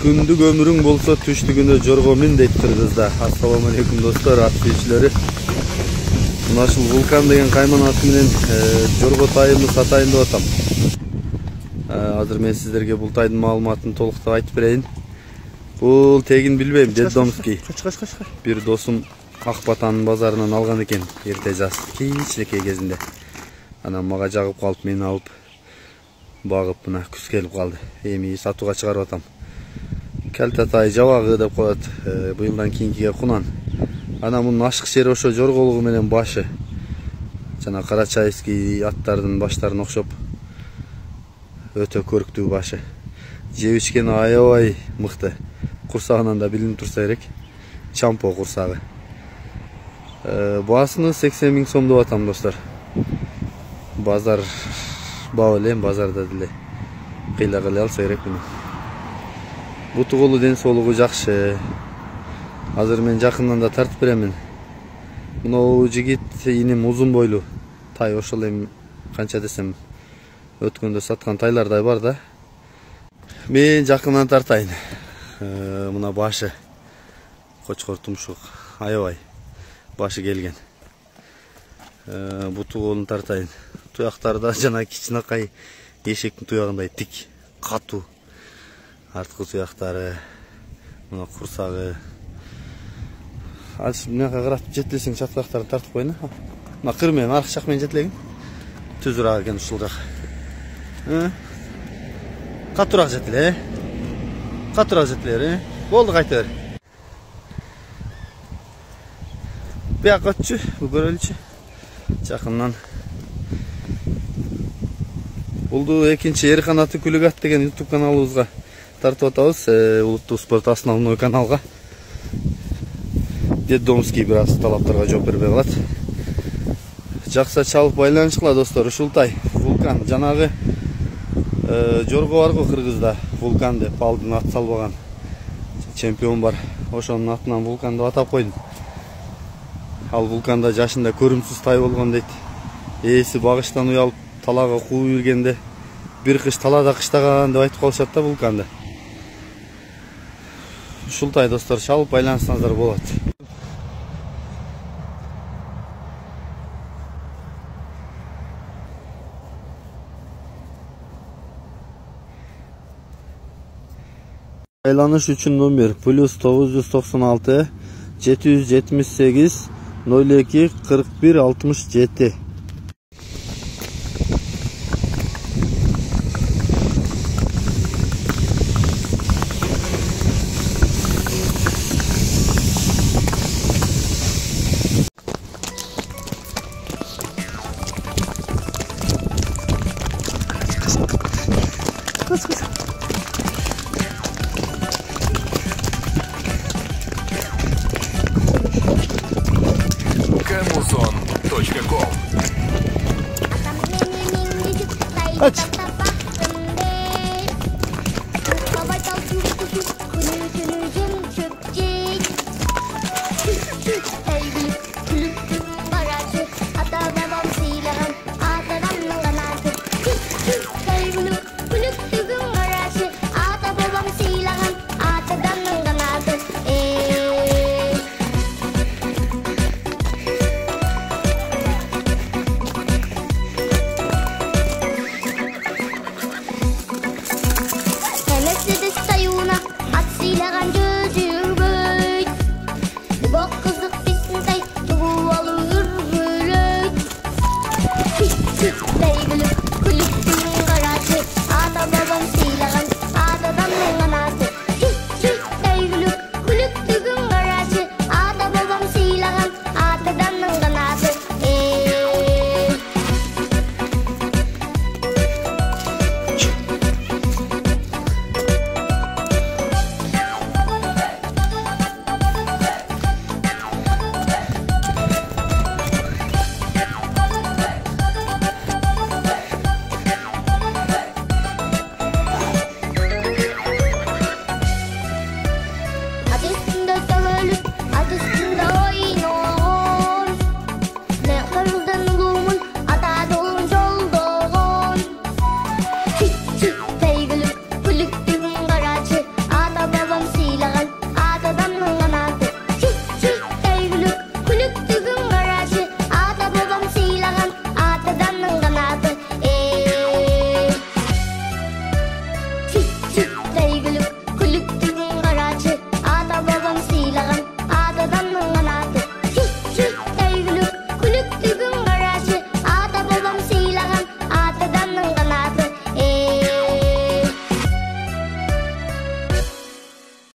Күндүк ömürüң bolsa түштүгүндө жорго мин дейт кыргызда. Ассаламу алейкум достор, ат сүйүүчүлөрү. Мына ушул Вулкан деген кайман аты менен жорго тайымды сатайын деп атам. Азыр мен сиздерге бул тайдын маалыматын толуктап айтып берейин. Бул тегин билбейм, Детдомский. Бир досум Акбатанын базарынан алган экен, эрте жаз кичинекей кезинде. Анан мага жагып калып, мени алып багып мына күз келип калды. Эми сатууга чыгарып атам. Калта тай жабагы деп коет. Быйылдан кийинкиге кунан. Анан мунун ашык жери ошо жорголугу менен башы. Жана карачайский аттардын баштарына окшоп өтө көрктүү башы. Жеп ичкен аябай мыкты. Курсагынан да билинип турса керек. Чампо курсагы. Баасыны 80 000 сом деп атам достор. Базар баа элем, базарда деле кыйла алса керек муну. Буту колу ден соолугу жакшы. Азыр мен жакындан да тартып беремин. Мына жигит иним узун бойлуу. Тай ошол эми канча десем өткөндө саткан тайлардай бар да. Мен жакындан тартайын. Мына башы кочкор тумшук аябай башы келген. Буту колун тартайын. Туяктарда жана кичинакай эшектин туягындай тик, катуу. Арткы туяктары, мына курсагы. Азыр мынага карап жетилсең чаткактарын тартып коюн. Мына кыр менен аркы жак менен жетилегин. Түзүрак экен ушул жак. Катуураак жетиле. Катуураак жетилер, Болду, кайта бер. Бияка өтчү, көрөлүчү. Жакындан. Булду экинчи Эрхан аты Күлүгат деген YouTube каналыбызга тартып атабыз. Улуттук спорт основной каналга. Детдомский бир аз талаптарга жооп бербей калат. Жакса чалып байланышкыла достор, ушул тай Вулкан. Жанагы жорго бар го Кыргызда, Вулкан деп алдын ат салбаган чемпион бар. Ошонун атынан Вулкан деп атап койдум. Ал Вулканда жашында көрүмсүз тай болгон дейт. Ээси багыштан уялып талага кууп жүргенде бир кыш талада кыштаган деп айтып калышат да Вулканды. Ушул тай достор, чалып байланышсаңыздар болот. Байланыш үчүн номер +996 778 02 41 67. Camuzon.com. Aç. Mercedes tayuna at silagan